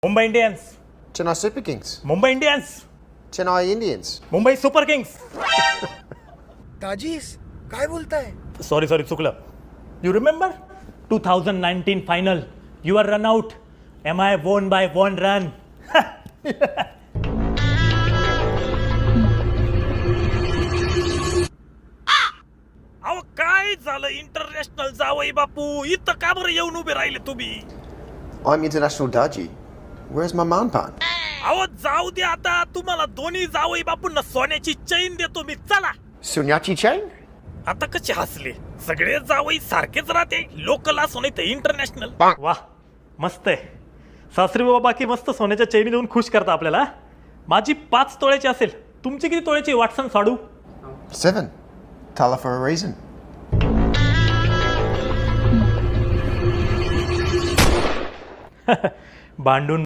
Mumbai Indians, Chennai Super Kings, Mumbai Indians, Chennai Indians. Mumbai Super Kings. ताजीस काय बोलताय? सॉरी चुकलं. You remember 2019 final, you are run out, M I won by 1 run. अहो काय झालं, international जावई बापू, इथं का बरं येऊन उभे राहिले तुम्ही? I'm International Daji. Where's my manpan? अहो जाऊ दे आता, तुम्हाला दोन्ही जावई बापूंना सोन्याची चैन देतो मी, चला. Sunyachi Chain? आता कसे हसले, सगळे जावई सारखेच राहते, लोकल असो नाही तर इंटरनॅशनल. वाह मस्त आहे. सासरी बाबा बाकी मस्त सोन्याच्या चैनी देऊन खुश करता आपल्याला. माझी 5 तोळ्याची असेल, तुमची किती तोळ्याची Watson Sadu? 7. Tell her for a reason. भांडून